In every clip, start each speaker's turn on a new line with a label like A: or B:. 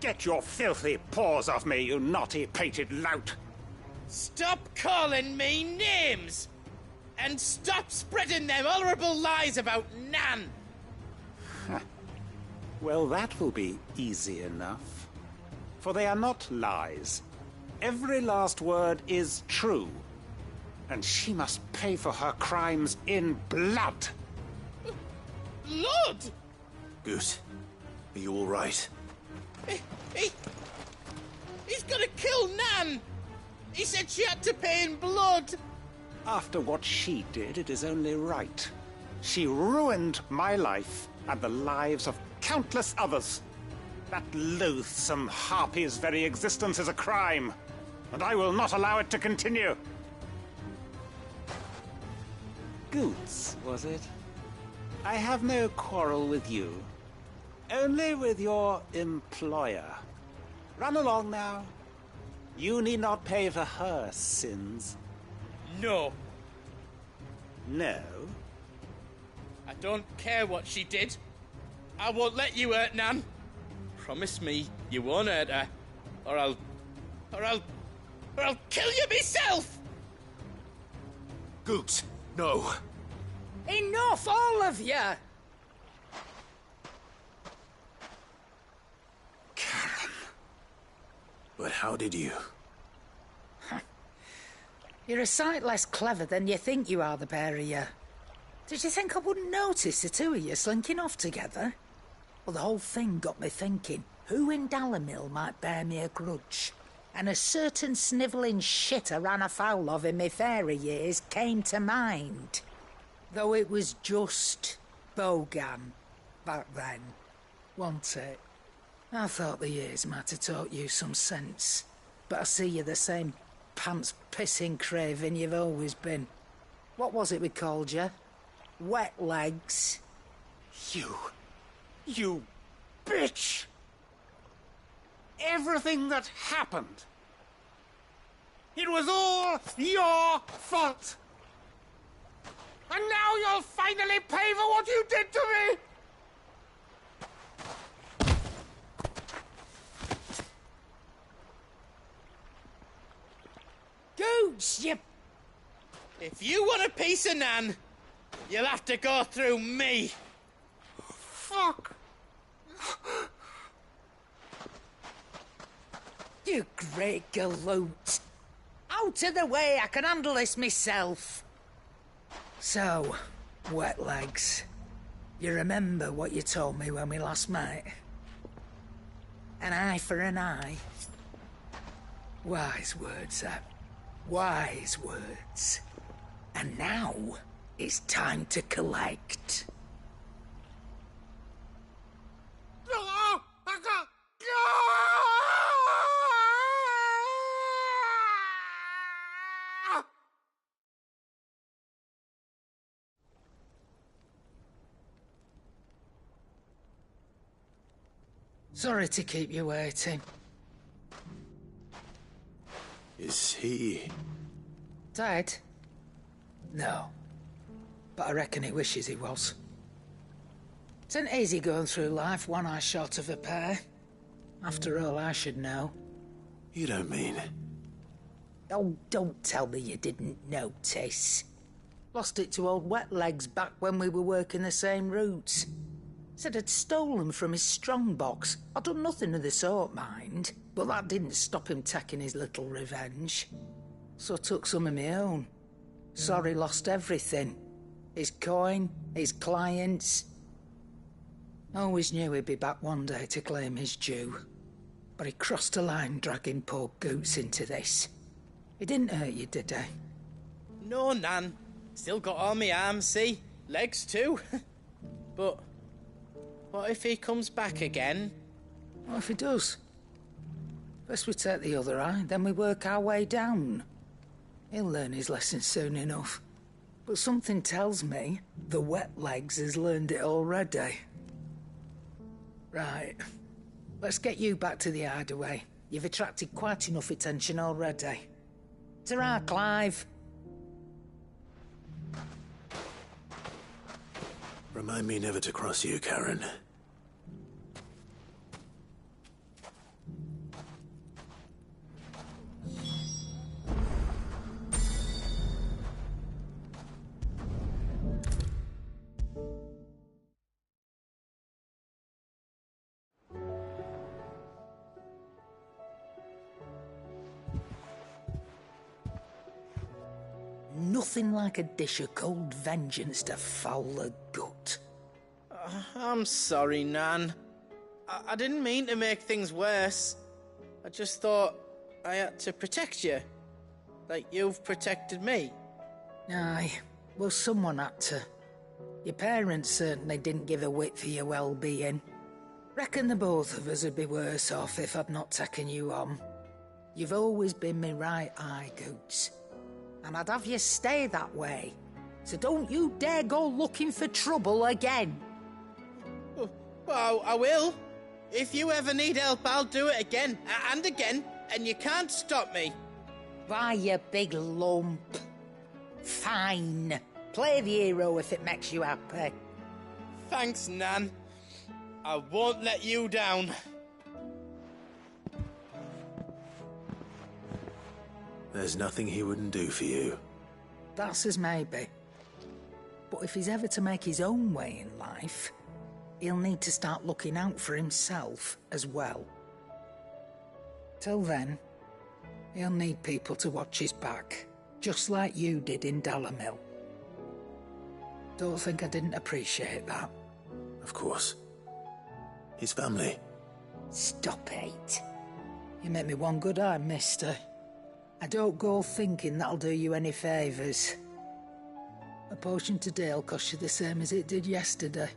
A: Get your filthy paws off me, you naughty-pated lout!
B: Stop calling me names! And stop spreading them horrible lies about Nan!
A: Well, that will be easy enough. For they are not lies. Every last word is true. And she must pay for her crimes in blood.
B: Blood?
C: Goose, are you all right?
B: He's gonna kill Nan! He said she had to pay in blood!
A: After what she did, it is only right. She ruined my life and the lives of countless others. That loathsome harpy's very existence is a crime, and I will not allow it to continue. Goots, was it? I have no quarrel with you. Only with your employer. Run along now. You need not pay for her sins.
B: No.
A: No?
B: I don't care what she did. I won't let you hurt Nan. Promise me you won't hurt her, or I'll kill you myself!
C: Goose, no.
D: Enough, all of you!
C: Karen. But how did you?
D: You're a sight less clever than you think you are, the pair of you. Did you think I wouldn't notice the two of you slinking off together? Well, the whole thing got me thinking, who in Dallamil might bear me a grudge? And a certain snivelling shit I ran afoul of in my fairy years came to mind. Though it was just Bogan back then, wasn't it? I thought the years might have taught you some sense, but I see you're the same pants-pissing craven you've always been. What was it we called you? Wet legs?
A: You bitch! Everything that happened, it was all your fault! And now you'll finally pay for what you did to me!
D: Gooch, you...
B: If you want a piece of Nan, you'll have to go through me.
A: Fuck!
D: You great galoot. Out of the way, I can handle this myself. So, wet legs, you remember what you told me when we last met? An eye for an eye. Wise words, that. Wise words. And now, it's time to collect. Sorry to keep you waiting.
C: Is he...
D: Dead? No. But I reckon he wishes he was. It ain't easy going through life one eye short of a pair. After all, I should know.
C: You don't mean...
D: Oh, don't tell me you didn't notice. Lost it to old Wet Legs back when we were working the same routes. Said I'd stolen from his strongbox. I'd done nothing of the sort, mind. But that didn't stop him taking his little revenge. So I took some of my own. Sorry, lost everything. His coin, his clients. Always knew he'd be back one day to claim his due. But he crossed a line dragging poor Goots into this. He didn't hurt you, did he?
B: No, Nan. Still got all my arms, see? Legs too. But what if he comes back again?
D: What if he does? First we take the other eye, then we work our way down. He'll learn his lesson soon enough. But something tells me the Wet Legs has learned it already. Right. Let's get you back to the hideaway. You've attracted quite enough attention already. Ta-ra, Clive.
C: Remind me never to cross you, Karen.
D: Nothing like a dish of cold vengeance to foul the gut.
B: I'm sorry, Nan. I didn't mean to make things worse. I just thought I had to protect you. Like you've protected me.
D: Aye, well, someone had to. Your parents certainly didn't give a whit for your well-being. Reckon the both of us would be worse off if I'd not taken you on. You've always been me right eye, Goots. And I'd have you stay that way. So don't you dare go looking for trouble again.
B: Well, I will. If you ever need help, I'll do it again and again, and you can't stop me.
D: Why, you big lump. Fine. Play the hero if it makes you happy.
B: Thanks, Nan. I won't let you down.
C: There's nothing he wouldn't do for you.
D: That's as maybe. But if he's ever to make his own way in life, he'll need to start looking out for himself as well. Till then, he'll need people to watch his back, just like you did in Dalamil. Don't think I didn't appreciate that.
C: Of course. His family.
D: Stop it. You make me one good eye, mister. I don't go thinking that'll do you any favours. A potion today'll cost you the same as it did yesterday.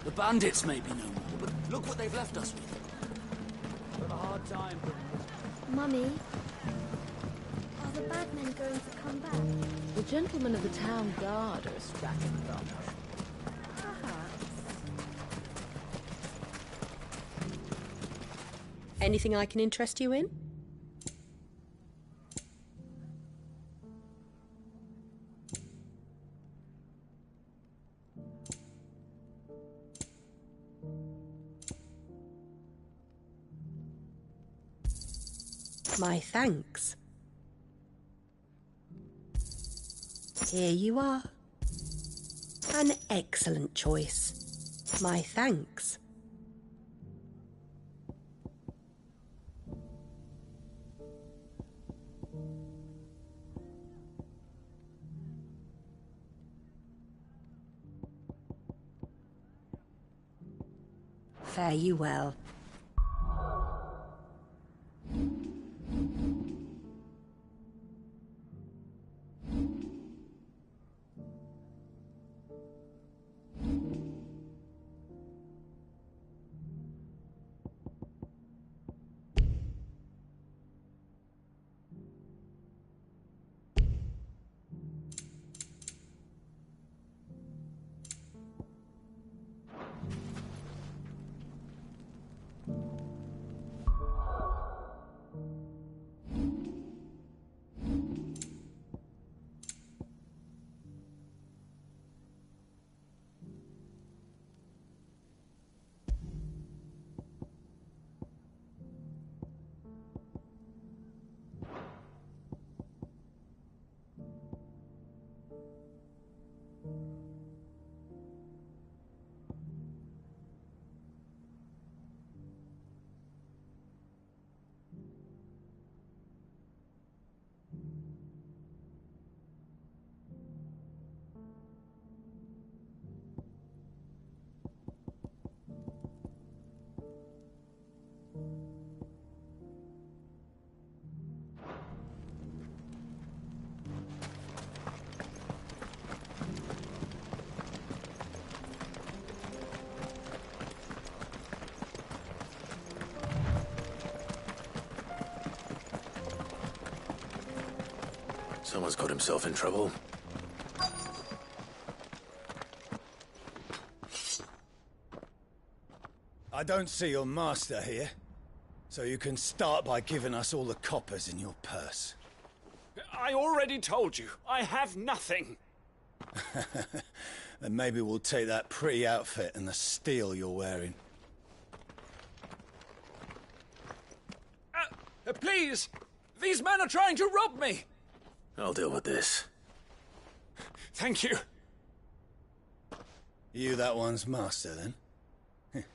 E: The bandits may be no more, but look what they've left us with. We've a hard time.
F: Mummy, are the bad men going to come back?
G: The gentlemen of the town guard are stacking them.
F: Perhaps.
G: Anything I can interest you in? My thanks. Here you are. An excellent choice. My thanks. Fare you well.
C: Someone's got himself in trouble.
H: I don't see your master here, so you can start by giving us all the coppers in your purse.
A: I already told you, I have nothing.
H: Then maybe we'll take that pretty outfit and the steel you're wearing.
E: Please! These men are trying to rob me!
C: I'll deal with this.
A: Thank you.
H: You that one's master, then?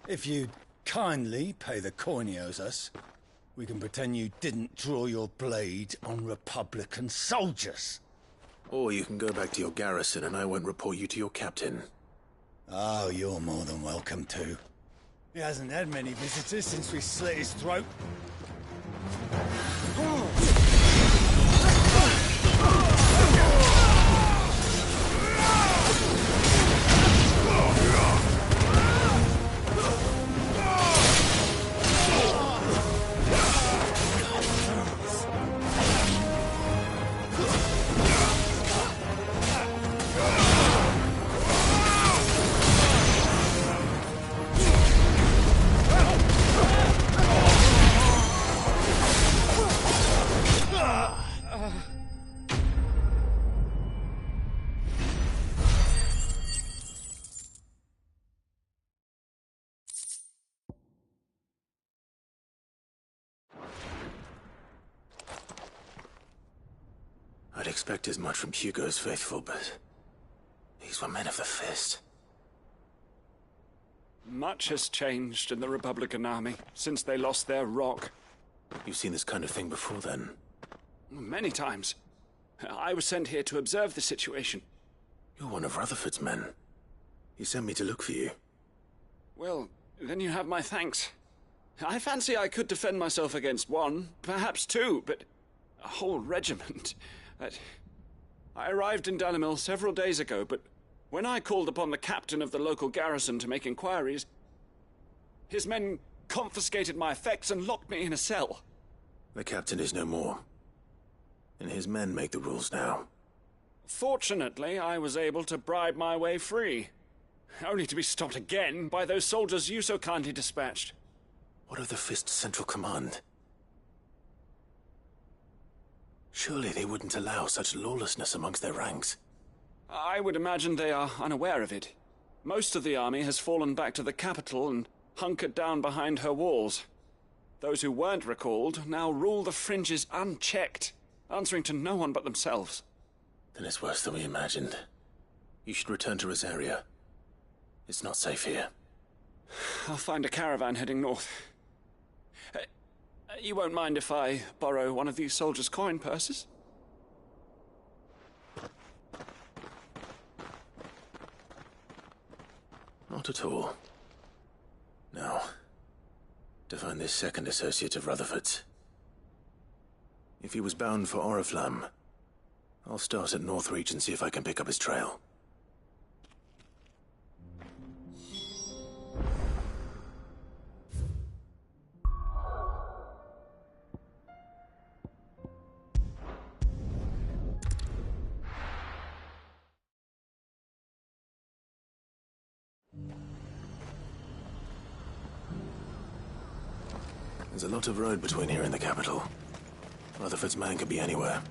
H: If you'd kindly pay the coin he owes us, we can pretend you didn't draw your blade on Republican soldiers.
C: Or you can go back to your garrison and I won't report you to your captain.
H: Oh, you're more than welcome to. He hasn't had many visitors since we slit his throat.
C: I'd expect as much from Hugo's faithful, but these were men of the fist.
A: Much has changed in the Republican army since they lost their rock.
C: You've seen this kind of thing before, then?
A: Many times. I was sent here to observe the situation.
C: You're one of Rutherford's men. He sent me to look for you.
A: Well, then you have my thanks. I fancy I could defend myself against one, perhaps two, but a whole regiment. I arrived in Dalimil several days ago, but when I called upon the captain of the local garrison to make inquiries, his men confiscated my effects and locked me in a cell.
C: The captain is no more, and his men make the rules now.
A: Fortunately, I was able to bribe my way free, only to be stopped again by those soldiers you so kindly dispatched.
C: What of the Fist's central command? Surely they wouldn't allow such lawlessness amongst their ranks.
A: I would imagine they are unaware of it. Most of the army has fallen back to the capital and hunkered down behind her walls. Those who weren't recalled now rule the fringes unchecked, answering to no one but themselves.
C: Then it's worse than we imagined. You should return to Rosaria. It's not safe here.
A: I'll find a caravan heading north. You won't mind if I borrow one of these soldiers' coin purses?
C: Not at all. Now, to find this second associate of Rutherford's. If he was bound for Oriflamme, I'll start at Northreach and see if I can pick up his trail. There's a lot of road between here and the capital. Rutherford's man could be anywhere.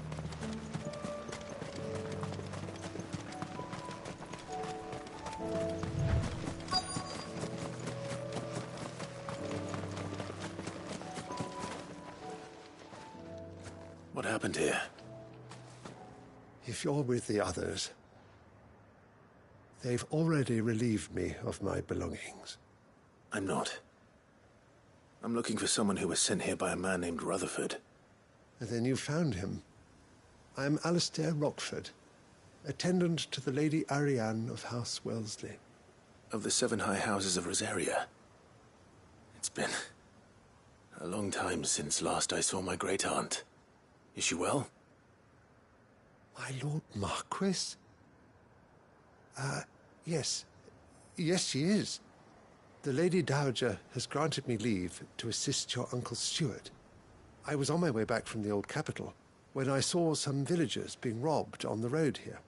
C: What happened here?
I: If you're with the others, they've already relieved me of my belongings.
C: I'm not. I'm looking for someone who was sent here by a man named Rutherford.
I: And then you found him. I'm Alistair Rockford, attendant to the Lady Ariane of House Wellesley.
C: Of the 7 high houses of Rosaria. It's been a long time since last I saw my great-aunt. Is she well?
I: My Lord Marquis? Yes. Yes, she is. The Lady Dowager has granted me leave to assist your Uncle Stuart. I was on my way back from the old capital, when I saw some villagers being robbed on the road here.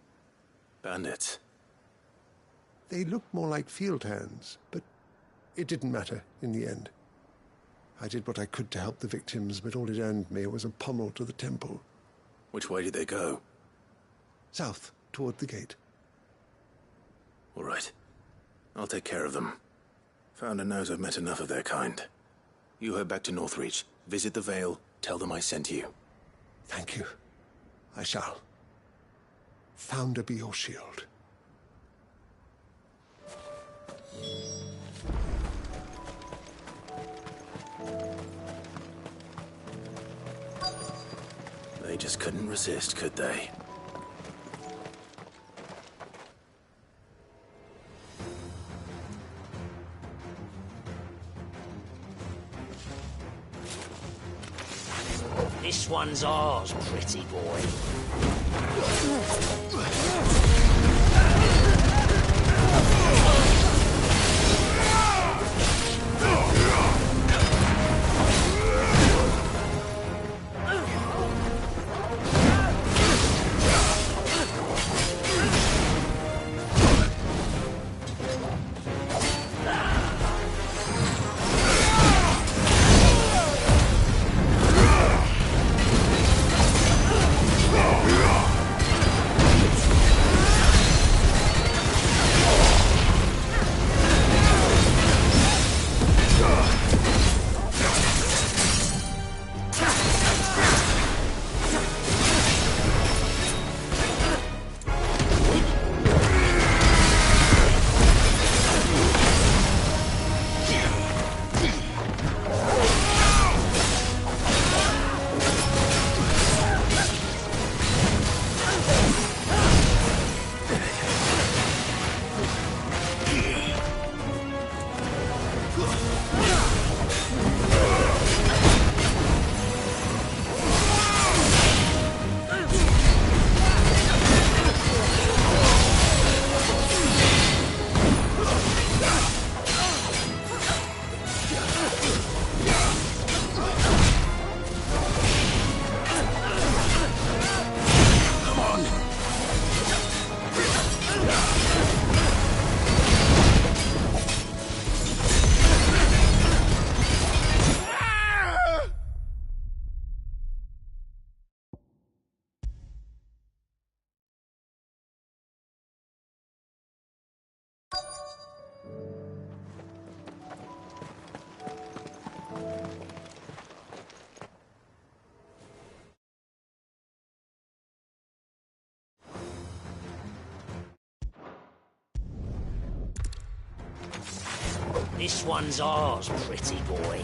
C: Bandits?
I: They looked more like field hands, but it didn't matter in the end. I did what I could to help the victims, but all it earned me was a pommel to the temple.
C: Which way did they go?
I: South, toward the gate.
C: All right. I'll take care of them. Founder knows I've met enough of their kind. You head back to Northreach, visit the Vale, tell them I sent you.
I: Thank you. I shall. Founder be your shield.
C: They just couldn't resist, could they?
J: This one's ours, pretty boy. This one's ours, pretty boy.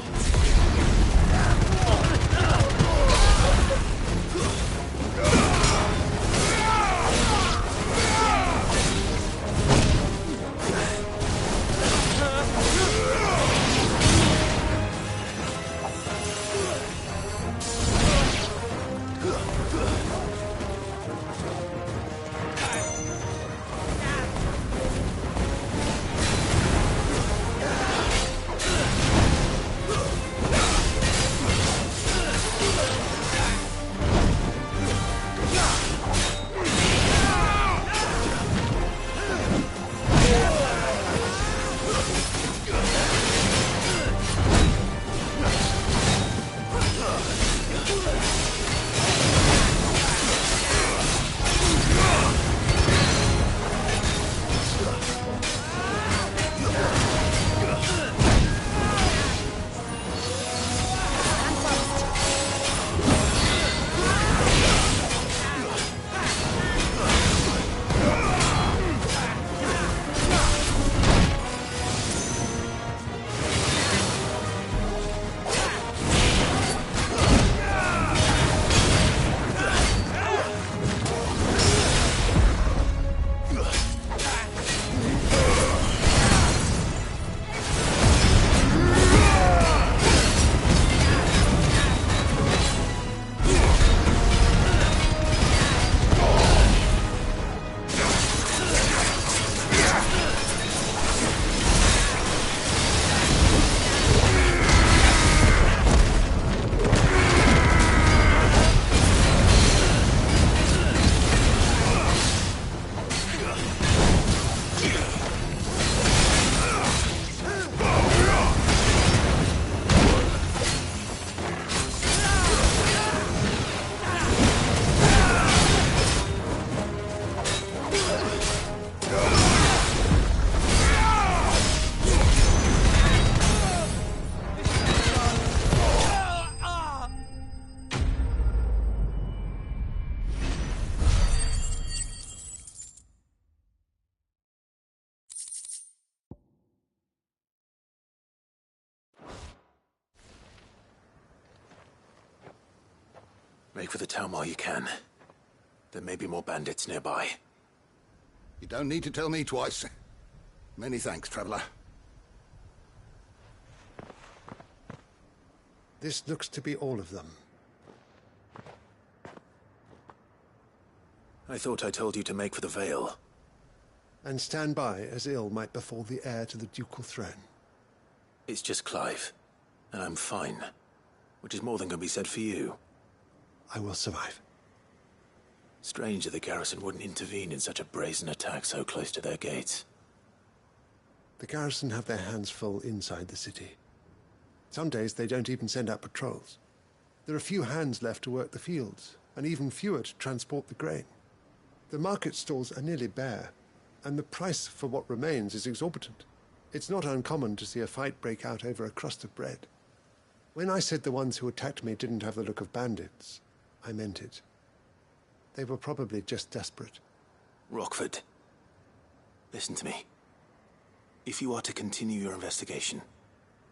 C: Make for the town while you can. There may be more bandits nearby.
K: You don't need to tell me twice. Many thanks, traveler.
I: This looks to be all of them.
C: I thought I told you to make for the Vale.
I: And stand by as ill might befall the heir to the ducal throne.
C: It's just Clive, and I'm fine. Which is more than can be said for you.
I: I will survive.
C: Strange that the garrison wouldn't intervene in such a brazen attack so close to their gates.
I: The garrison have their hands full inside the city. Some days they don't even send out patrols. There are few hands left to work the fields, and even fewer to transport the grain. The market stalls are nearly bare, and the price for what remains is exorbitant. It's not uncommon to see a fight break out over a crust of bread. When I said the ones who attacked me didn't have the look of bandits, I meant it. They were probably just desperate.
C: Rockford, listen to me. If you are to continue your investigation,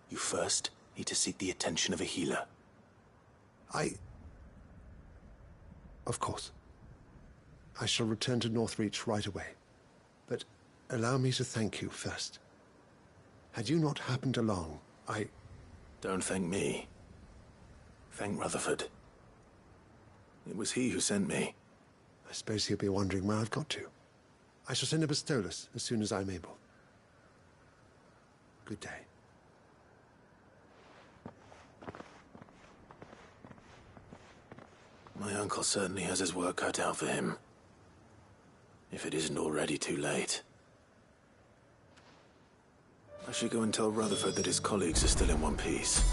C: you first need to seek the attention of a healer.
I: Of course. I shall return to Northreach right away. But allow me to thank you first. Had you not happened along,
C: Don't thank me. Thank Rutherford. It was he who sent me.
I: I suppose he'll be wondering where I've got to. I shall send a Bistolus as soon as I'm able. Good day.
C: My uncle certainly has his work cut out for him. If it isn't already too late. I should go and tell Rutherford that his colleagues are still in one piece.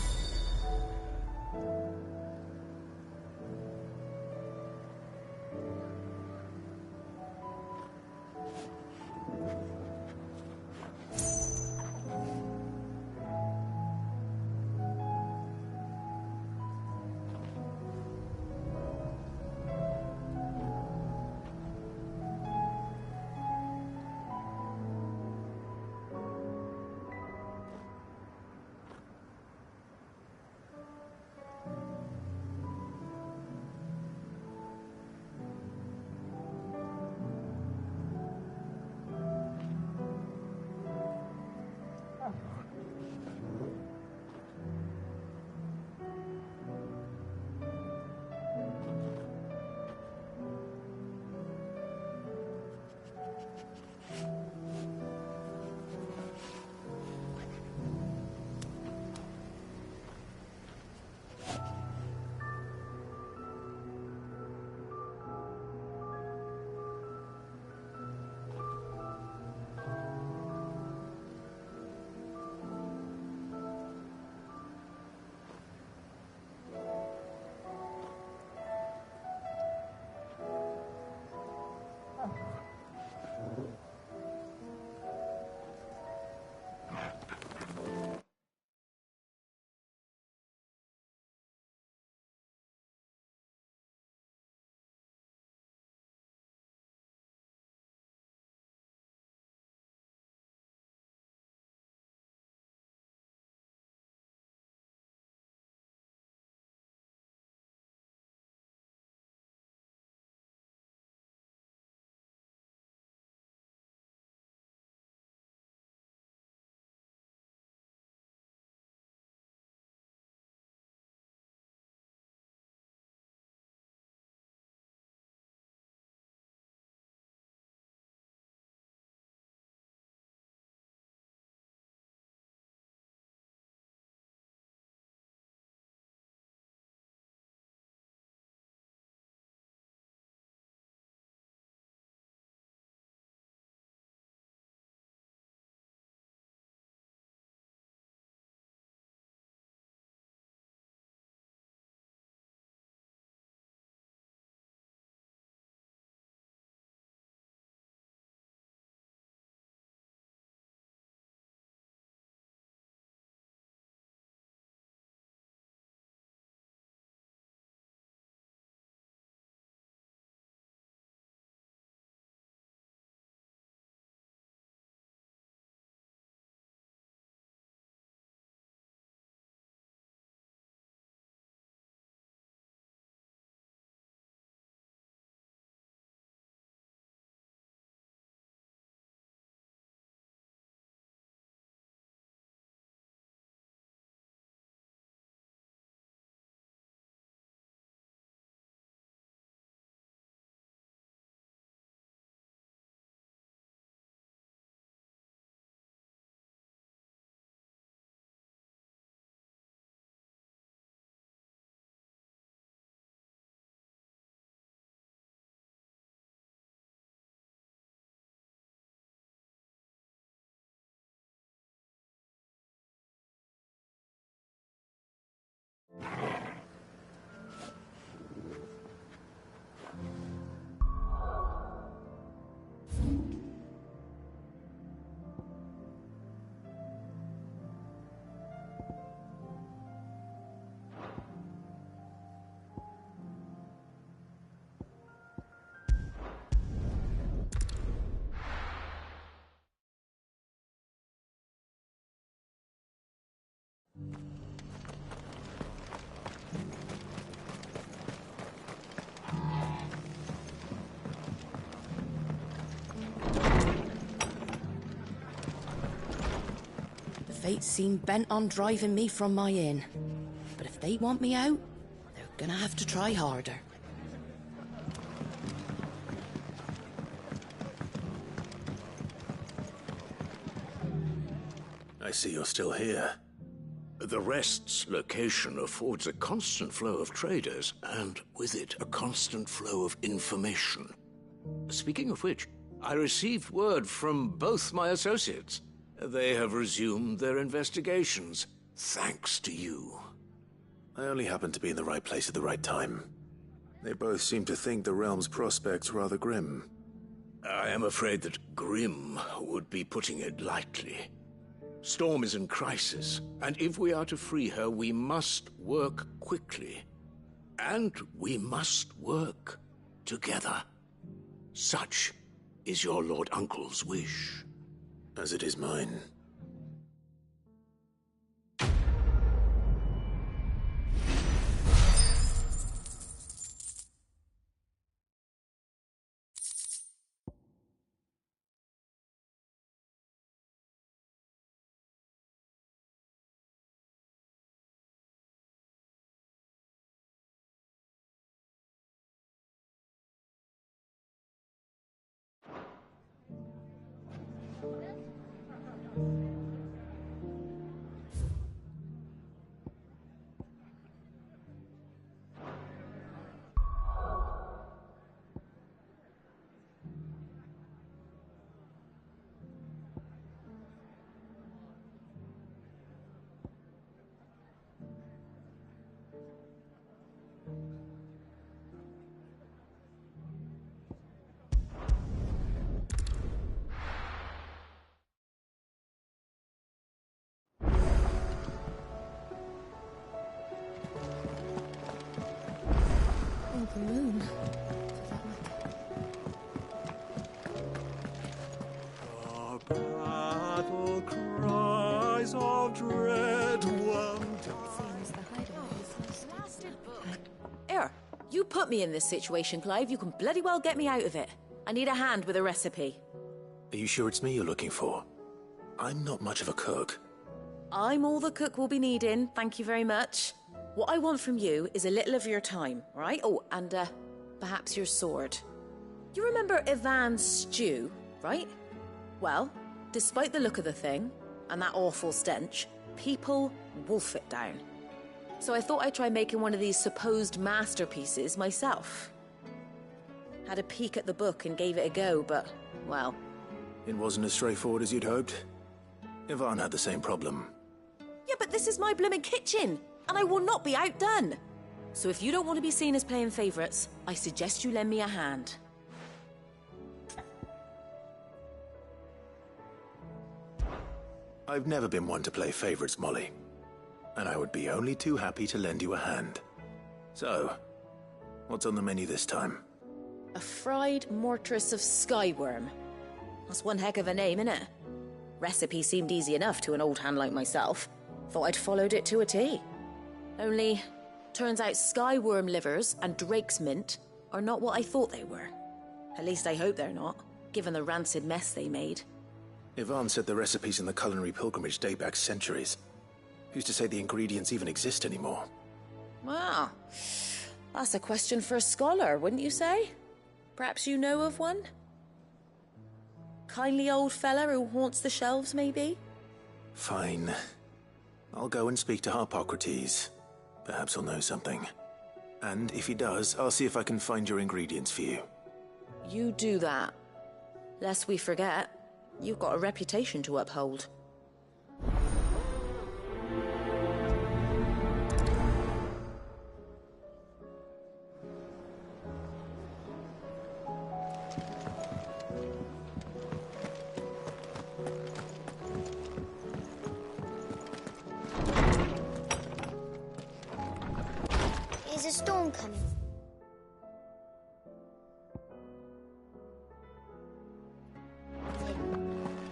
G: fate seem bent on driving me from my inn. But if they want me out, they're gonna have to try harder.
C: I see you're still here.
J: The Rest's location affords a constant flow of traders, and with it, a constant flow of information. Speaking of which, I received word from both my associates. They have resumed their investigations, thanks to you.
C: I only happened to be in the right place at the right time. They both seem to think the realm's prospects rather grim.
J: I am afraid that grim would be putting it lightly. Storm is in crisis, and if we are to free her, we must work quickly. And we must work together. Such is your Lord Uncle's wish.
C: As it is mine.
G: The moon.
A: Battle cries of dread one.
L: Here, you put me in this situation, Clive. You can bloody well get me out of it. I need a hand with a recipe.
C: Are you sure it's me you're looking for? I'm not much of a cook.
L: I'm all the cook will be needing, thank you very much. What I want from you is a little of your time, right? Oh, and perhaps your sword. You remember Ivan's stew, right? Well, despite the look of the thing, and that awful stench, people wolf it down. So I thought I'd try making one of these supposed masterpieces myself. Had a peek at the book and gave it a go, but, well...
C: It wasn't as straightforward as you'd hoped. Ivan had the same problem.
L: Yeah, but this is my blimmin' kitchen! And I will not be outdone. So if you don't want to be seen as playing favourites, I suggest you lend me a hand.
C: I've never been one to play favourites, Molly. And I would be only too happy to lend you a hand. So, what's on the menu this time?
L: A fried mortress of skyworm. That's one heck of a name, innit? Recipe seemed easy enough to an old hand like myself. Thought I'd followed it to a T. Only, turns out skyworm livers and drake's mint are not what I thought they were. At least I hope they're not, given the rancid mess they made.
C: Ivan said the recipes in the culinary pilgrimage date back centuries. Who's to say the ingredients even exist anymore?
L: Wow, that's a question for a scholar, wouldn't you say? Perhaps you know of one? Kindly old fella who haunts the shelves, maybe?
C: Fine. I'll go and speak to Harpocrates. Perhaps he'll know something. And if he does, I'll see if I can find your ingredients for you.
L: You do that. Lest we forget, you've got a reputation to uphold.
F: Is a storm coming?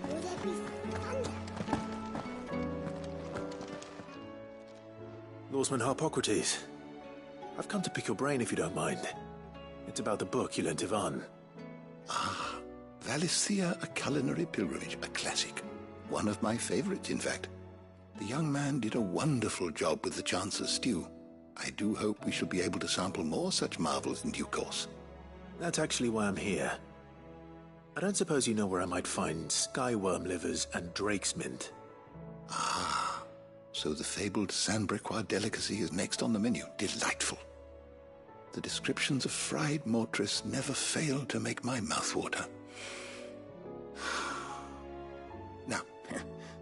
F: Will there be thunder?
C: Lawsman Harpocrates, I've come to pick your brain if you don't mind. It's about the book you lent Ivan.
K: Ah, Valisthea, a culinary pilgrimage, a classic. One of my favorites, in fact. The young man did a wonderful job with the Chance's stew. I do hope we shall be able to sample more such marvels in due course.
C: That's actually why I'm here. I don't suppose you know where I might find skyworm livers and drake's mint.
K: Ah, so the fabled Sanbriquois delicacy is next on the menu. Delightful. The descriptions of fried mortress never fail to make my mouth water. Now,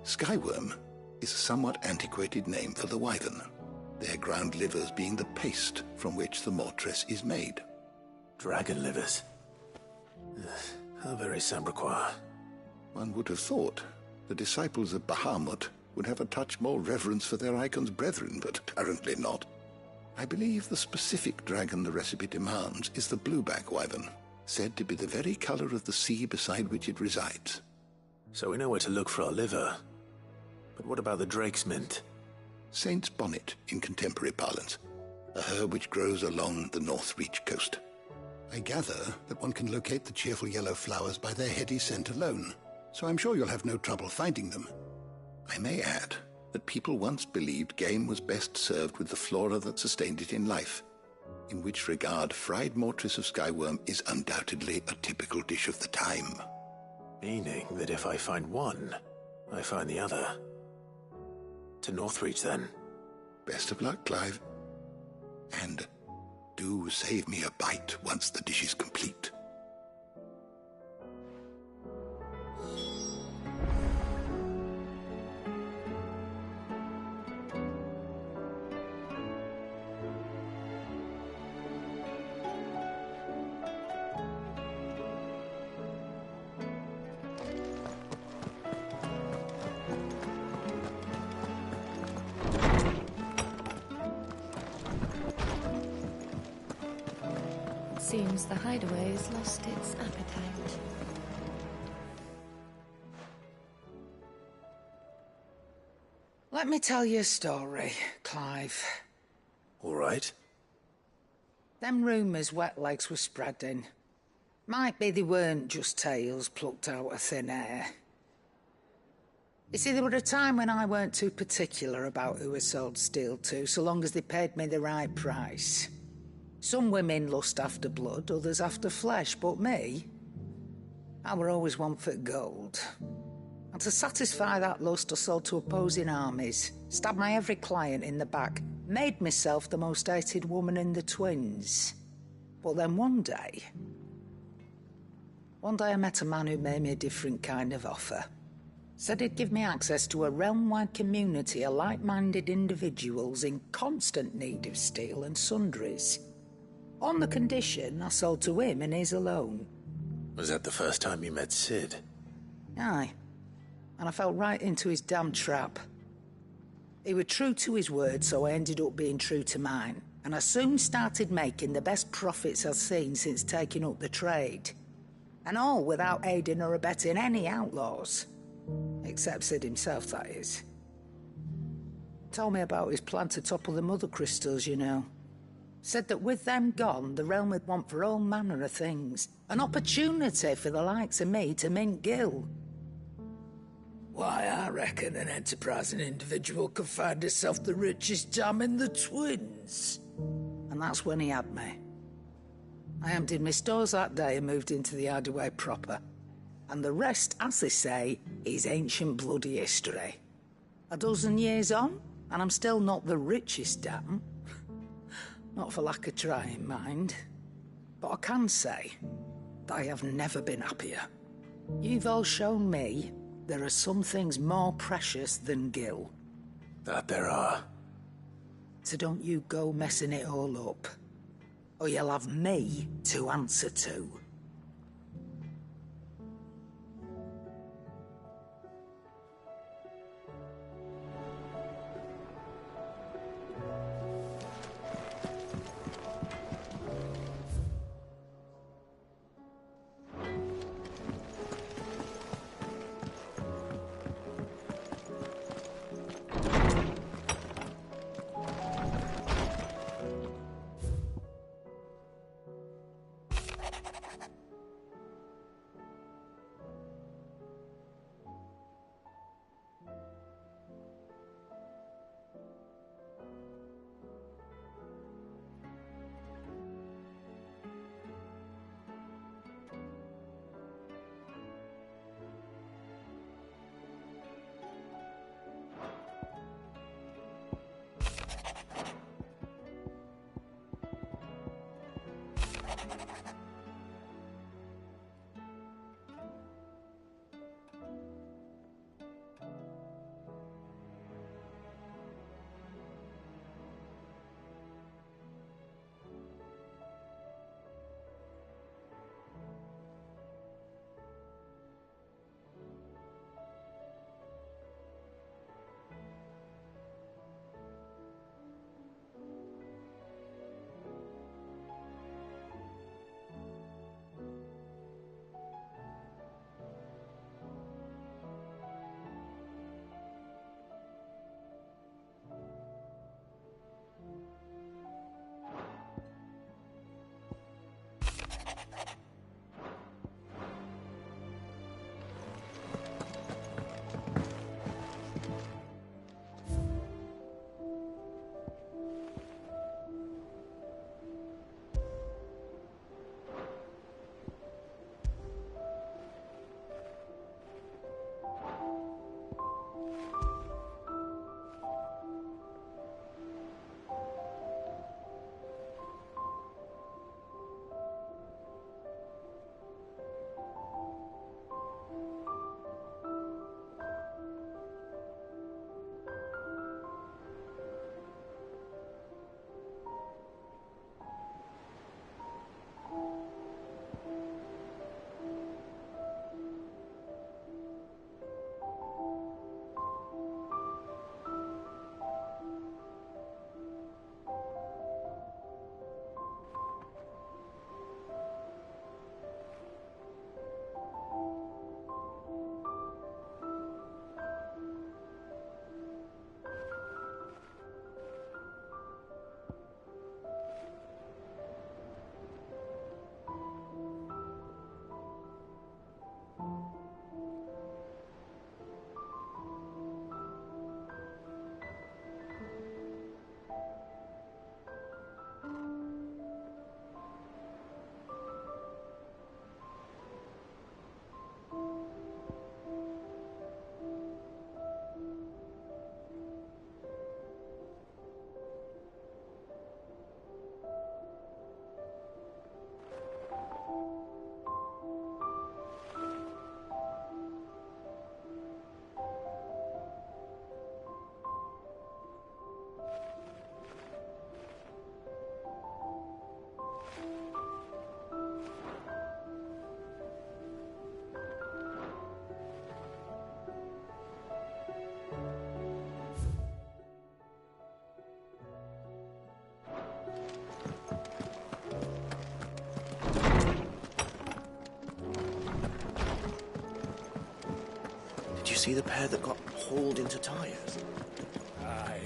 K: skyworm is a somewhat antiquated name for the wyvern, their ground livers being the paste from which the mortress is made.
C: Dragon livers. How very Sanbriquois.
K: One would have thought the disciples of Bahamut would have a touch more reverence for their icon's brethren, but apparently not. I believe the specific dragon the recipe demands is the blueback wyvern, said to be the very color of the sea beside which it resides.
C: So we know where to look for our liver. But what about the drake's mint?
K: Saint's bonnet in contemporary parlance, a herb which grows along the North Reach coast. I gather that one can locate the cheerful yellow flowers by their heady scent alone, so I'm sure you'll have no trouble finding them. I may add that people once believed game was best served with the flora that sustained it in life, in which regard fried mortress of skyworm is undoubtedly a typical dish of the time.
C: Meaning that if I find one, I find the other. To Northreach, then.
K: Best of luck, Clive. And do save me a bite once the dish is complete.
F: Seems the hideaway has lost its appetite.
D: Let me tell you a story, Clive.
C: All right.
D: Them rumours Wetlegs were spreading. Might be they weren't just tales plucked out of thin air. You see, there were a time when I weren't too particular about who I sold steel to, so long as they paid me the right price. Some women lust after blood, others after flesh, but me, I were always one for gold. And to satisfy that lust, I sold to opposing armies, stabbed my every client in the back, made myself the most hated woman in the twins. But then one day I met a man who made me a different kind of offer. Said he'd give me access to a realm-wide community of like-minded individuals in constant need of steel and sundries. On the condition I sold to him and his alone.
C: Was that the first time you met Sid?
D: Aye. And I fell right into his damn trap. He was true to his word, so I ended up being true to mine. And I soon started making the best profits I've seen since taking up the trade. And all without aiding or abetting any outlaws. Except Sid himself, that is. Told me about his plan to topple the mother crystals, you know. Said that with them gone, the realm would want for all manner of things. An opportunity for the likes of me to mint gil. Why, I reckon an enterprising individual could find herself the richest dam in the twins. And that's when he had me. I emptied my stores that day and moved into the hideaway proper. And the rest, as they say, is ancient bloody history. A dozen years on, and I'm still not the richest dam. Not for lack of trying, mind. But I can say that I have never been happier. You've all shown me there are some things more precious than gil.
C: That there are.
D: So don't you go messing it all up, or you'll have me to answer to.
C: see the pair that got hauled into tires?
H: Aye.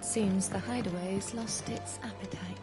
M: Seems the hideaway's lost its appetite.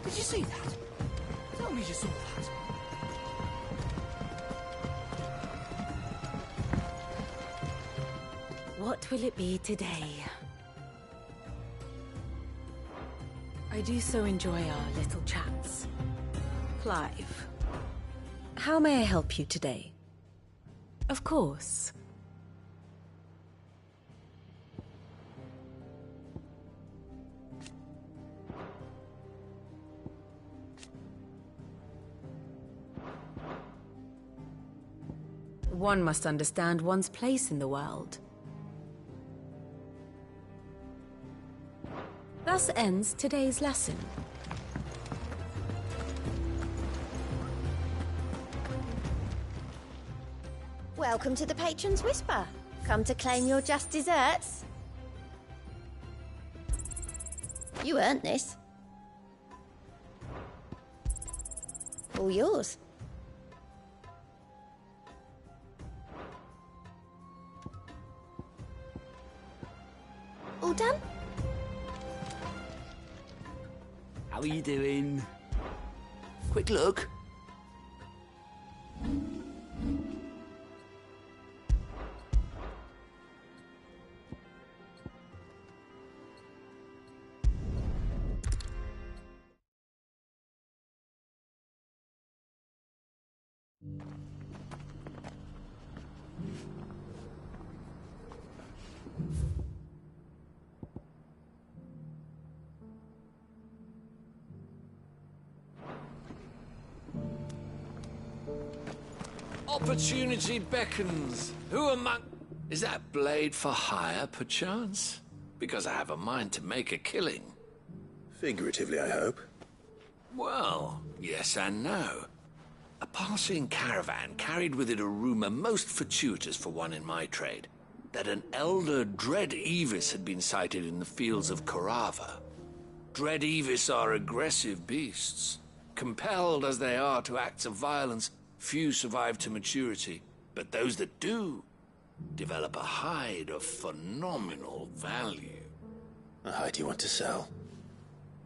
E: Did you see that? Tell me you saw that.
L: What will it be today? I do so enjoy our little chats. Clive, how may I help you today? Of course. One must understand one's place in the world. Thus ends today's lesson.
N: Welcome to the Patron's Whisper. Come to claim your just desserts. You earned this. All yours. All done?
E: How are you doing? Quick look.
J: Opportunity beckons. Who among... Is that blade for hire, perchance? Because I have a mind to make a killing.
C: Figuratively, I hope.
J: Well, yes and no. A passing caravan carried with it a rumor most fortuitous for one in my trade, that an elder Dread Evis had been sighted in the fields of Korava. Dread Evis are aggressive beasts. Compelled as they are to acts of violence, few survive to maturity, but those that do develop a hide of phenomenal value.
C: A hide you want to sell?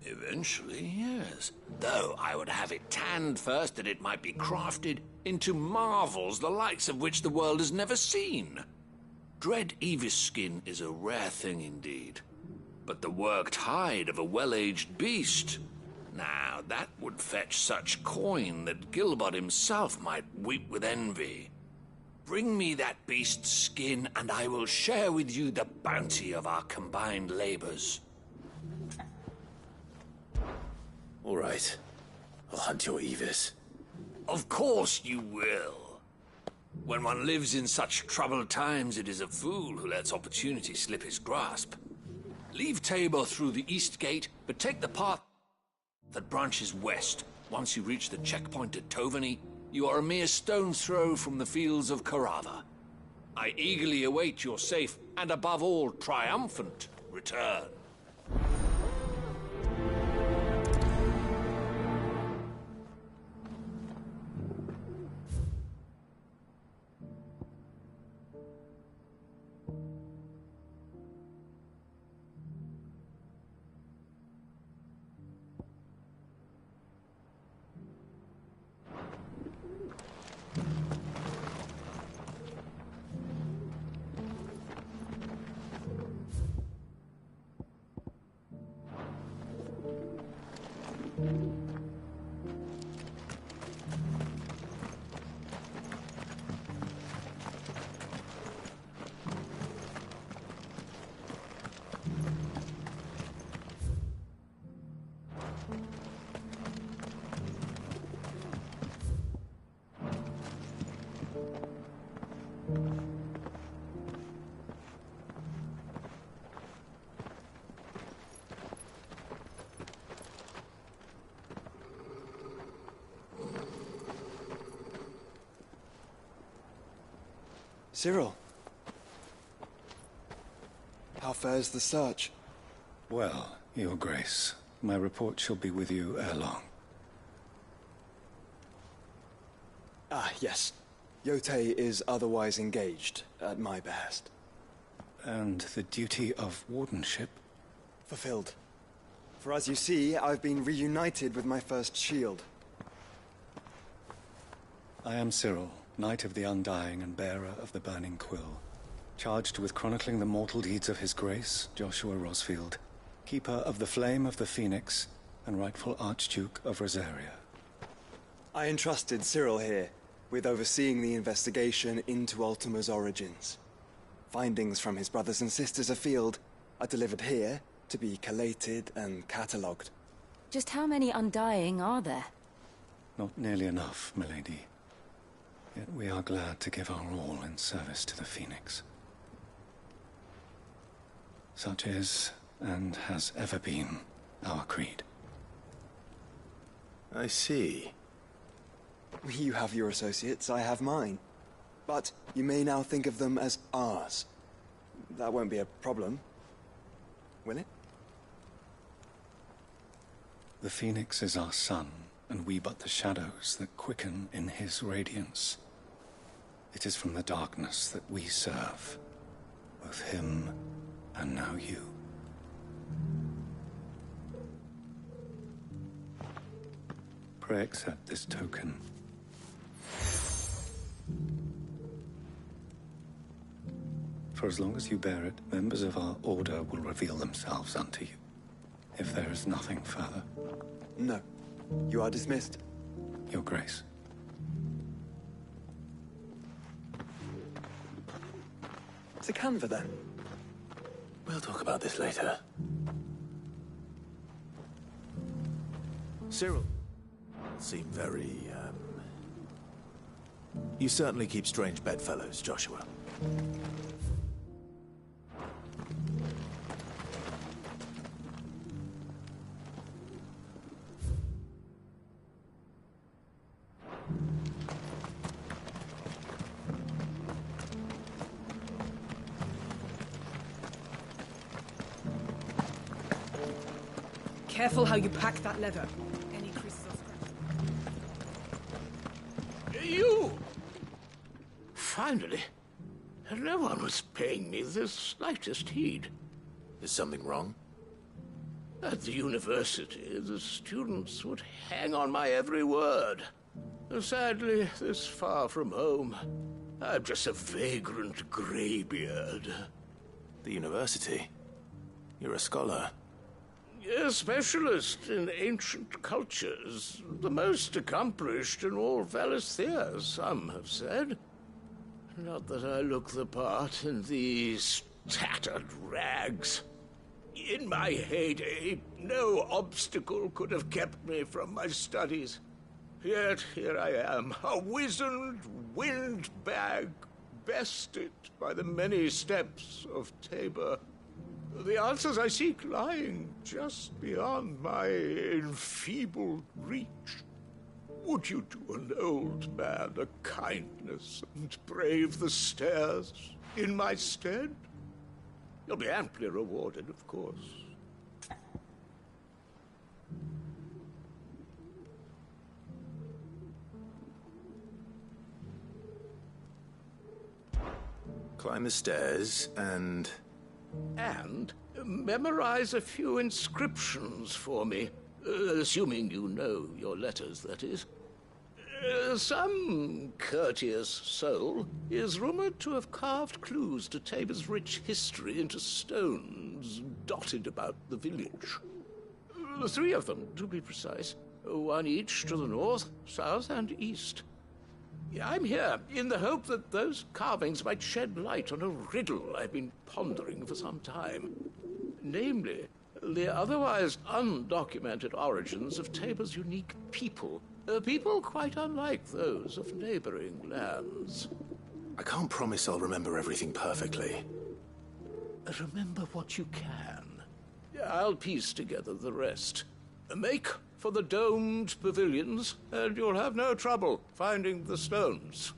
J: Eventually, yes. Though I would have it tanned first that it might be crafted into marvels the likes of which the world has never seen. Dread Evis skin is a rare thing indeed. But the worked hide of a well-aged beast, now that would fetch such coin that Gilbert himself might weep with envy. Bring me that beast's skin, and I will share with you the bounty of our combined labors.
C: All right. I'll hunt your Evis.
J: Of course you will. When one lives in such troubled times, it is a fool who lets opportunity slip his grasp. Leave Tabor through the east gate, but take the path that branches west. Once you reach the checkpoint at Tovany, you are a mere stone's throw from the fields of Carava. I eagerly await your safe, and above all, triumphant return.
O: Cyril, how fares the search?
H: Well, Your Grace, my report shall be with you ere long.
O: Ah, yes. Yotei is otherwise engaged, at my behest.
H: And the duty of wardenship?
O: Fulfilled. For as you see, I've been reunited with my first shield.
H: I am Cyril, Knight of the Undying and bearer of the Burning Quill, charged with chronicling the mortal deeds of His Grace, Joshua Rosfield, Keeper of the Flame of the Phoenix, and rightful Archduke of Rosaria.
O: I entrusted Cyril here with overseeing the investigation into Ultima's origins. Findings from his brothers and sisters afield are delivered here to be collated and catalogued.
P: Just how many Undying are there?
H: Not nearly enough, milady. Yet we are glad to give our all in service to the Phoenix. Such is, and has ever been, our creed.
C: I see.
O: You have your associates, I have mine. But you may now think of them as ours. That won't be a problem, will it?
H: The Phoenix is our sun, and we but the shadows that quicken in his radiance. It is from the darkness that we serve, both him and now you. Pray accept this token. For as long as you bear it, members of our order will reveal themselves unto you. If there is nothing further.
O: No. You are dismissed.
H: Your Grace.
O: To Canva, then.
C: We'll talk about this later. Cyril. Seem very, You certainly keep strange bedfellows, Joshua.
Q: Careful how you pack that leather. Any creases or scratches.
J: You! Finally. No one was paying me the slightest heed.
C: Is something wrong?
J: At the university, the students would hang on my every word. Sadly, this far from home, I'm just a vagrant greybeard.
C: The university? You're a scholar.
J: A specialist in ancient cultures. The most accomplished in all Valisthea, some have said. Not that I look the part in these tattered rags. In my heyday, no obstacle could have kept me from my studies. Yet here I am, a wizened windbag, bested by the many steps of Tabor. The answers I seek lying just beyond my enfeebled reach. Would you do an old man a kindness and brave the stairs in my stead? You'll be amply rewarded, of course.
C: Climb the stairs and
J: memorize a few inscriptions for me, assuming you know your letters, that is. Some courteous soul is rumored to have carved clues to Tabor's rich history into stones dotted about the village. 3 of them, to be precise, one each to the north, south, and east. I'm here in the hope that those carvings might shed light on a riddle I've been pondering for some time. Namely, the otherwise undocumented origins of Tabor's unique people. People quite unlike those of neighboring lands.
C: I can't promise I'll remember everything perfectly.
J: Remember what you can. I'll piece together the rest. Make for the domed pavilions, and you'll have no trouble finding the stones.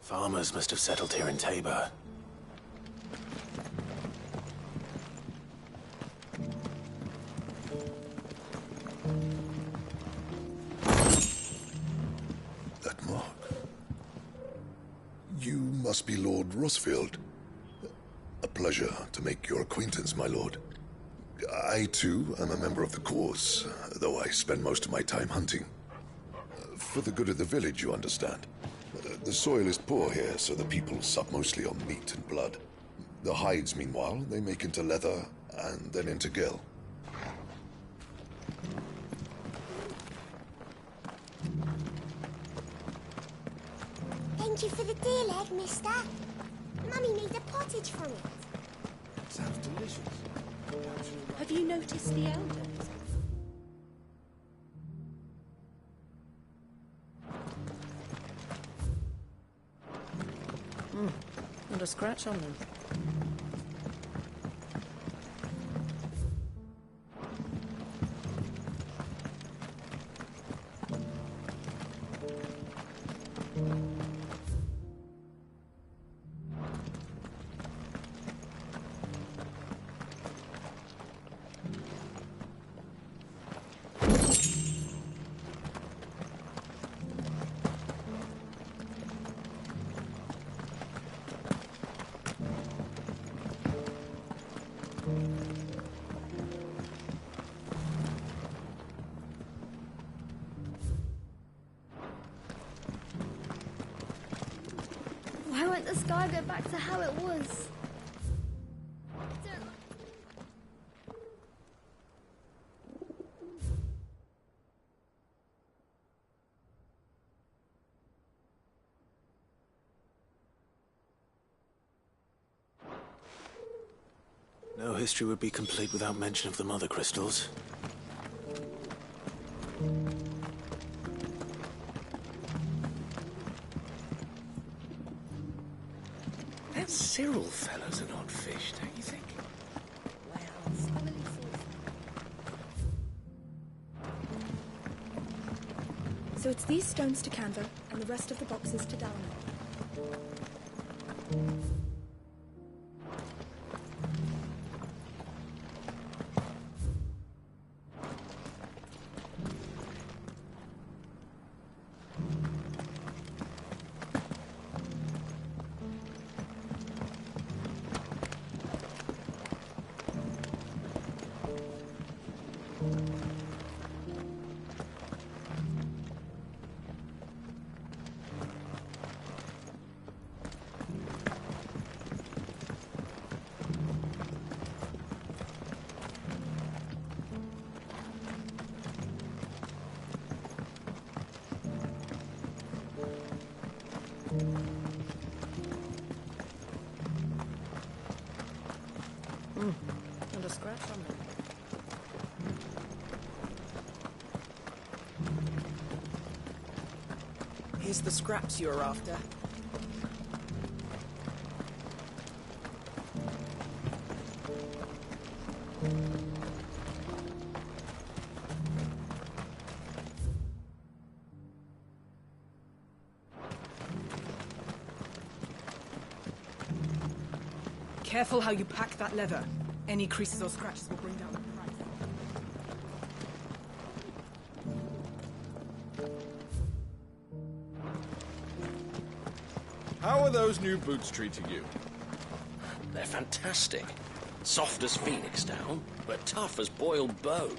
C: Farmers must have settled here in Tabor.
R: That mark. You must be Lord Rosfield. A pleasure to make your acquaintance, my lord. I, too, am a member of the cause, though I spend most of my time hunting. For the good of the village, you understand. The soil is poor here, so the people sup mostly on meat and blood. The hides, meanwhile, they make into leather and then into gill.
F: Thank you for the deer leg, mister. Mummy made a pottage from it.
C: Sounds delicious.
L: Have you noticed the elders? Not a scratch on them.
F: Why won't the sky go back to how it was?
C: No history would be complete without mention of the mother crystals.
J: That Cyril fellow's an odd fish, don't you think?
Q: So it's these stones to Canva, and the rest of the boxes to Dalmor.
B: Not a scratch on them. Here's the scraps you're after.
Q: Careful how you pack that leather. Any creases or scratches will bring down the price.
S: How are those new boots treating you?
J: They're fantastic. Soft as phoenix down, but tough as boiled bone.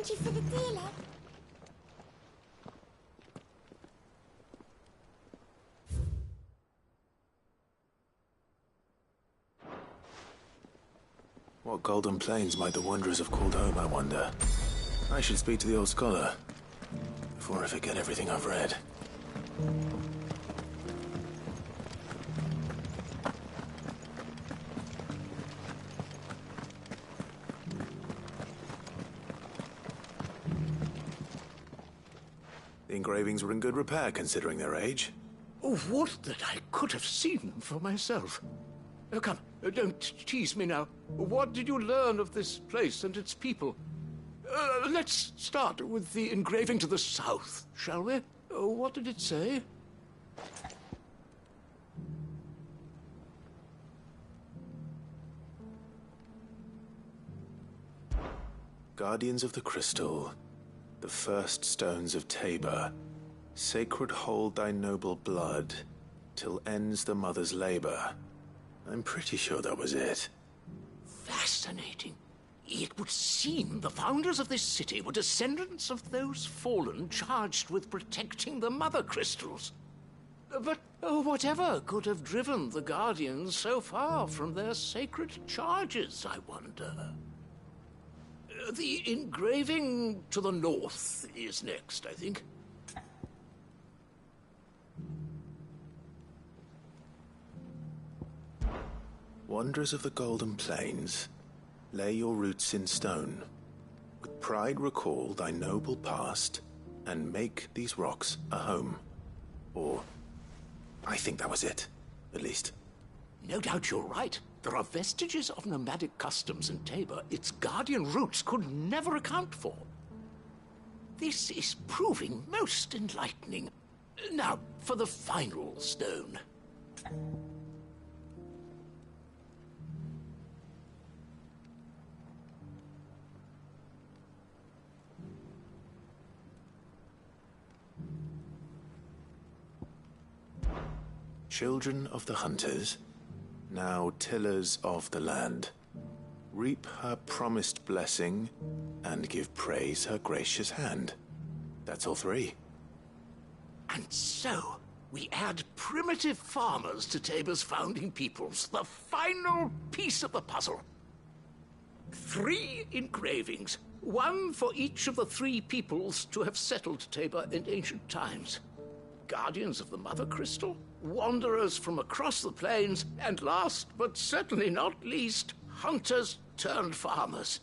F: Ready for the dealer?
C: What golden plains might the wanderers have called home, I wonder? I should speak to the old scholar before I forget everything I've read. The engravings were in good repair considering their age.
J: Oh, would that I could have seen them for myself. Oh, come, don't tease me now. What did you learn of this place and its people? Let's start with the engraving to the south, shall we? What did it say?
C: Guardians of the Crystal, the first stones of Tabor, sacred hold thy noble blood, till ends the mother's labor. I'm pretty sure that was it.
J: Fascinating. It would seem the founders of this city were descendants of those fallen charged with protecting the mother crystals. But whatever could have driven the Guardians so far from their sacred charges, I wonder? The engraving to the north is next, I think.
C: Wanderers of the Golden Plains, lay your roots in stone. With pride recall thy noble past, and make these rocks a home. Or, I think that was it, at least.
J: No doubt you're right. There are vestiges of nomadic customs in Tabor its guardian roots could never account for. This is proving most enlightening. Now, for the final stone.
C: Children of the hunters, now tillers of the land, reap her promised blessing and give praise her gracious hand. That's all three.
J: And so, we add primitive farmers to Tabor's founding peoples, the final piece of the puzzle. 3 engravings, one for each of the 3 peoples to have settled Tabor in ancient times. Guardians of the Mother Crystal, wanderers from across the plains, and last but certainly not least, hunters turned farmers.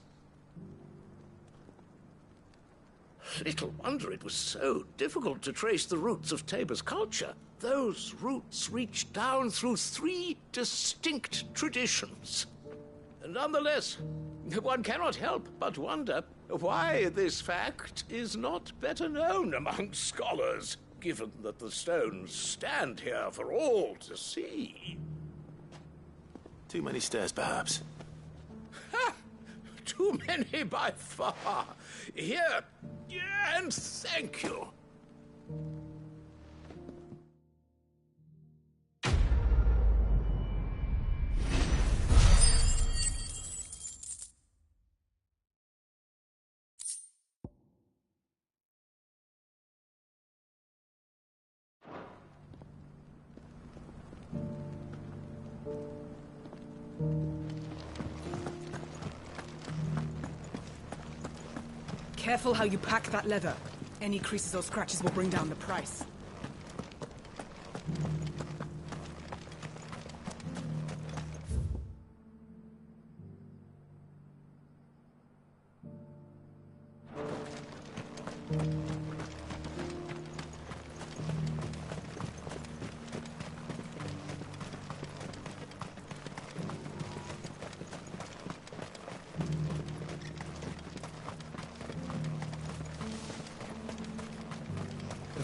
J: Little wonder it was so difficult to trace the roots of Tabor's culture. Those roots reach down through 3 distinct traditions. Nonetheless, one cannot help but wonder why this fact is not better known among scholars, given that the stones stand here for all to see.
C: Too many stairs, perhaps.
J: Ha! Too many by far. Here, and thank you.
Q: Careful how you pack that leather. Any creases or scratches will bring down the price.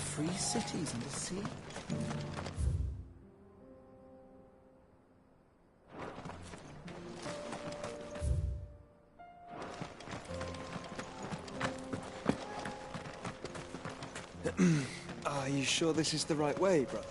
E: Free cities and the sea.
O: Are you sure this is the right way, brother?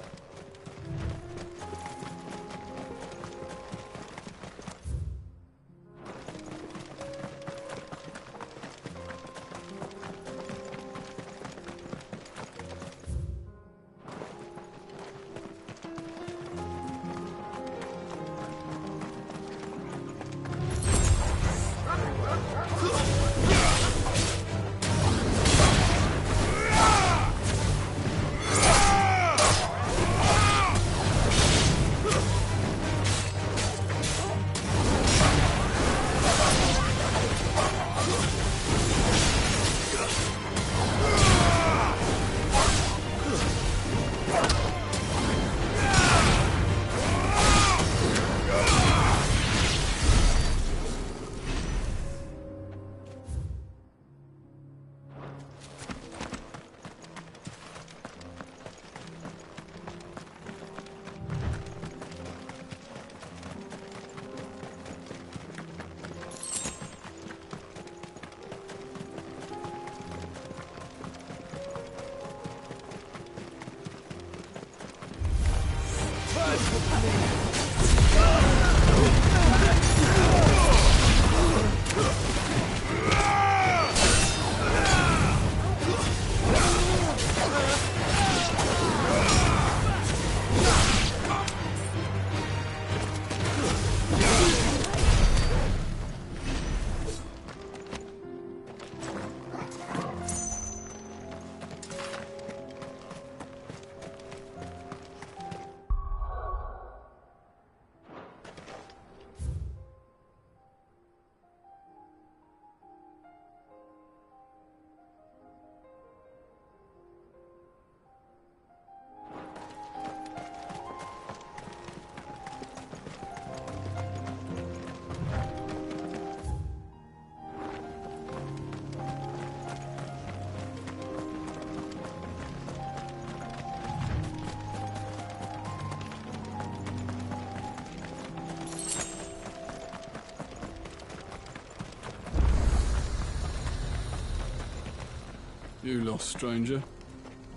T: You lost, stranger.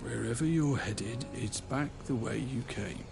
T: Wherever you're headed, it's back the way you came.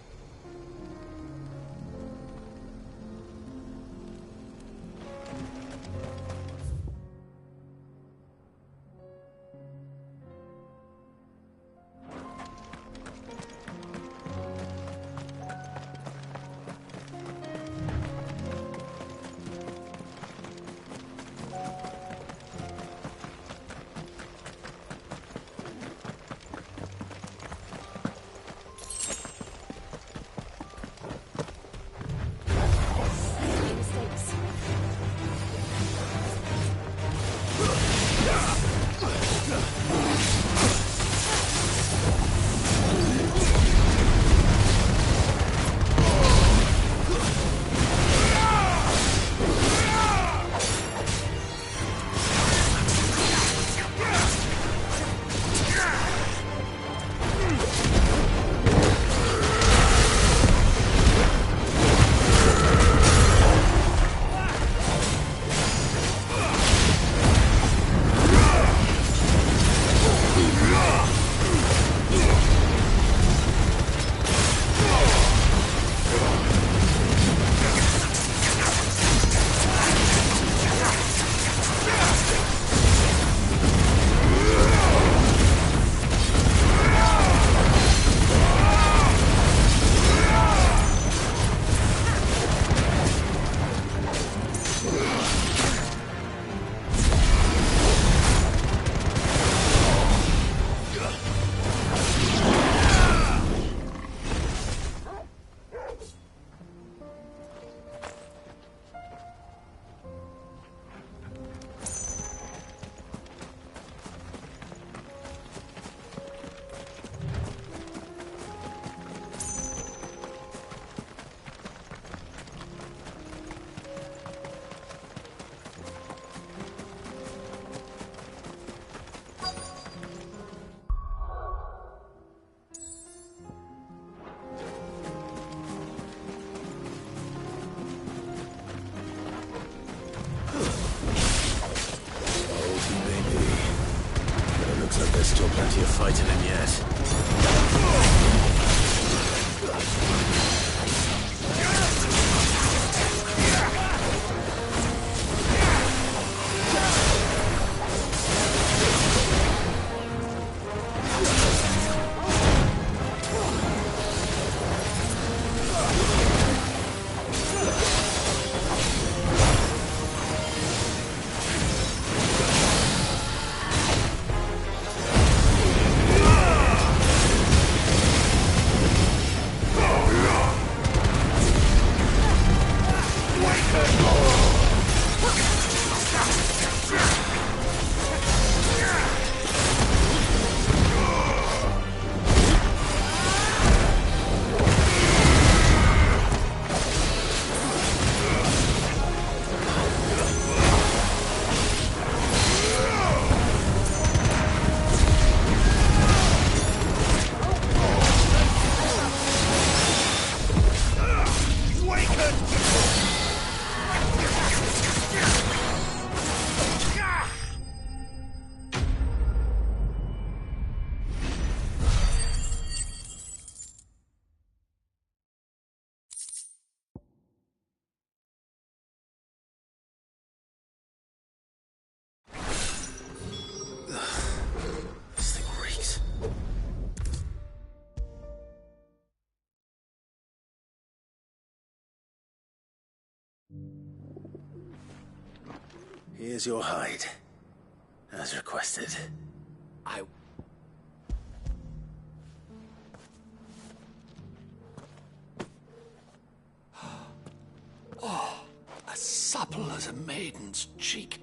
C: Here's your hide, as requested.
J: Oh, as supple as a maiden's cheek,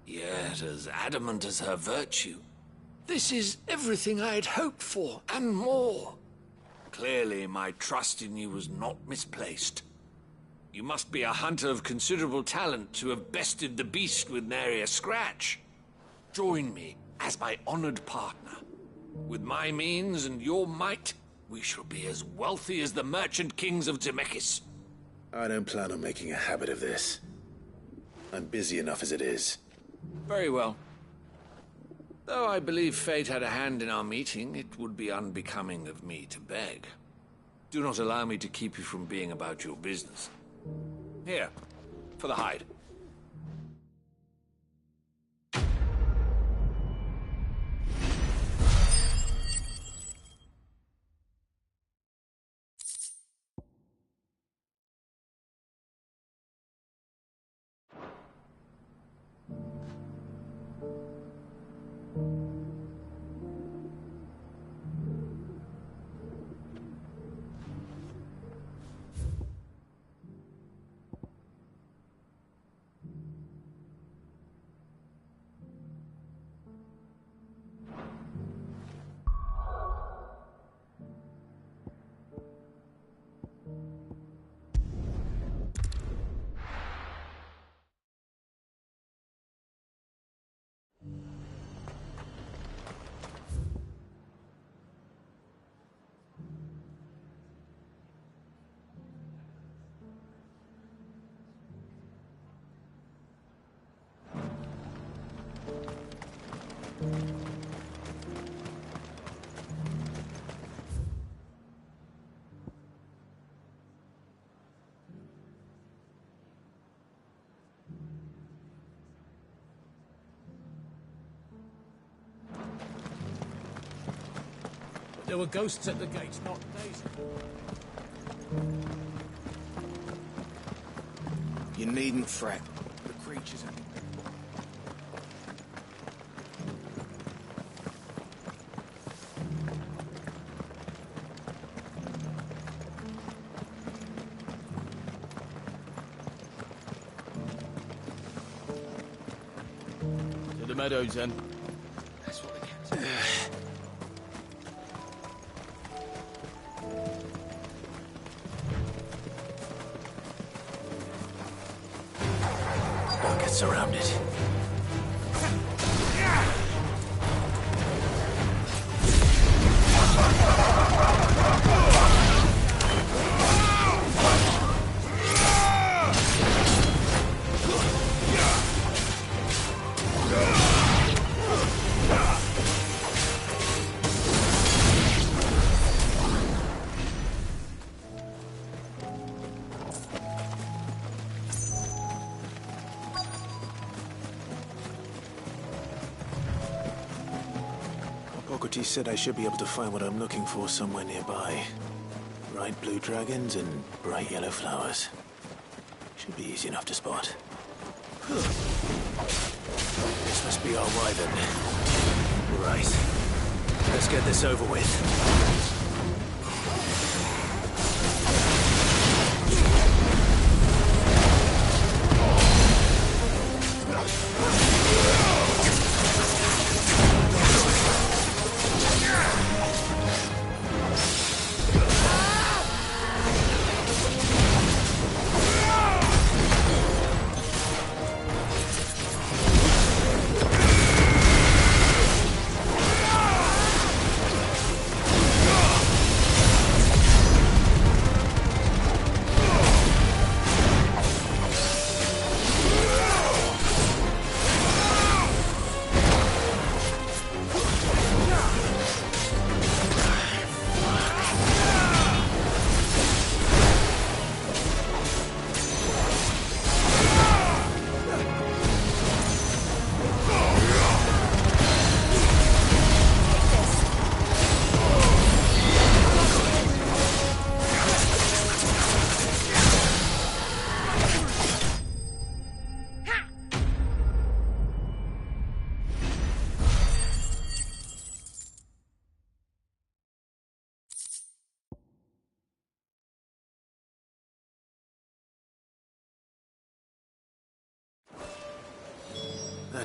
J: yet as adamant as her virtue. This is everything I had hoped for, and more. Clearly, my trust in you was not misplaced. You must be a hunter of considerable talent to have bested the beast with nary a scratch. Join me as my honored partner. With my means and your might, we shall be as wealthy as the merchant kings of Zemeckis.
C: I don't plan on making a habit of this. I'm busy enough as it is.
J: Very well. Though I believe fate had a hand in our meeting, it would be unbecoming of me to beg. Do not allow me to keep you from being about your business. Here, for the hide.
A: There were ghosts at the gate, not days.
C: You needn't fret.
A: The creatures are...
E: To the meadows, then.
A: That's what they get.
C: Don't get surrounded. Socrates said I should be able to find what I'm looking for somewhere nearby. Bright blue dragons and bright yellow flowers. Should be easy enough to spot. This must be our way then. Right. Let's get this over with.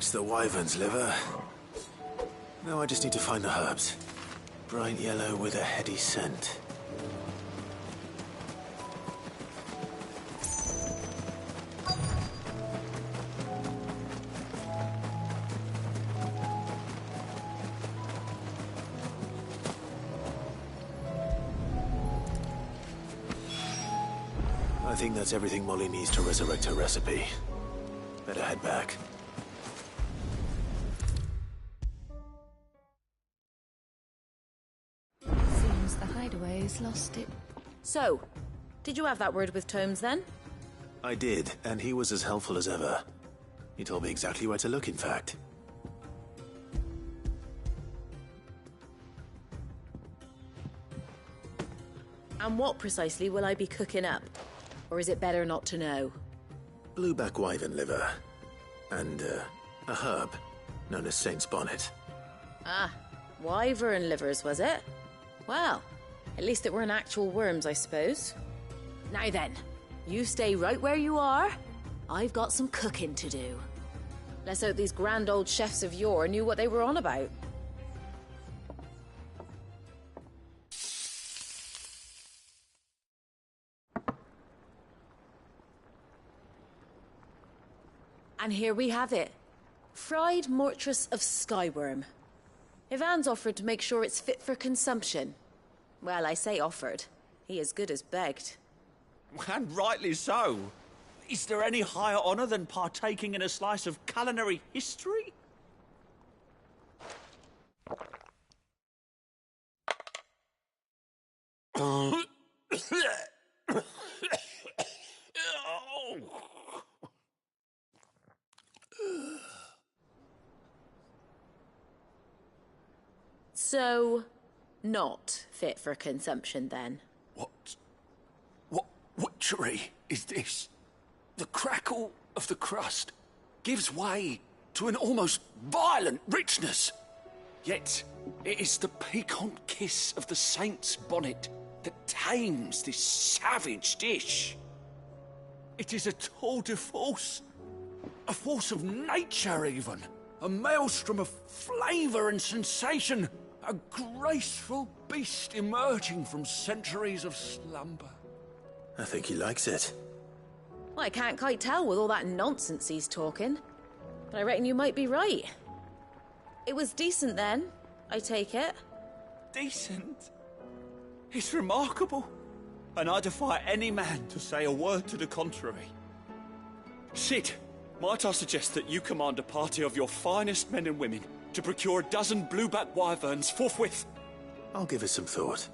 C: That's the wyvern's liver. Now I just need to find the herbs. Bright yellow with a heady scent. I think that's everything Molly needs to resurrect her recipe. Better head back.
M: Seems the hideaway's lost it.
L: So, did you have that word with Tomes then?
C: I did, and he was as helpful as ever. He told me exactly where to look, in fact.
L: And what precisely will I be cooking up? Or is it better not to know?
C: Blueback wyvern liver. And, a herb known as Saint's Bonnet.
L: Ah, wyvern livers, was it? Well, at least it weren't actual worms, I suppose. Now then, you stay right where you are. I've got some cooking to do. Let's hope these grand old chefs of yore knew what they were on about. And here we have it. Fried mortress of skyworm. Ivan's offered to make sure it's fit for consumption. Well, I say offered. He as good as begged.
U: And rightly so. Is there any higher honor than partaking in a slice of culinary history?
L: So, not fit for consumption then?
J: What witchery is this? The crackle of the crust gives way to an almost violent richness. Yet, it is the piquant kiss of the saint's bonnet that tames this savage dish. It is a tour de force. A force of nature, even. A maelstrom of flavour and sensation. A graceful beast emerging from centuries of slumber.
C: I think he likes it.
L: Well, I can't quite tell with all that nonsense he's talking. But I reckon you might be right. It was decent then, I take it.
U: Decent? It's remarkable. And I defy any man to say a word to the contrary. Sid, might I suggest that you command a party of your finest men and women to procure a dozen blueback wyverns forthwith?
C: I'll give it some thought.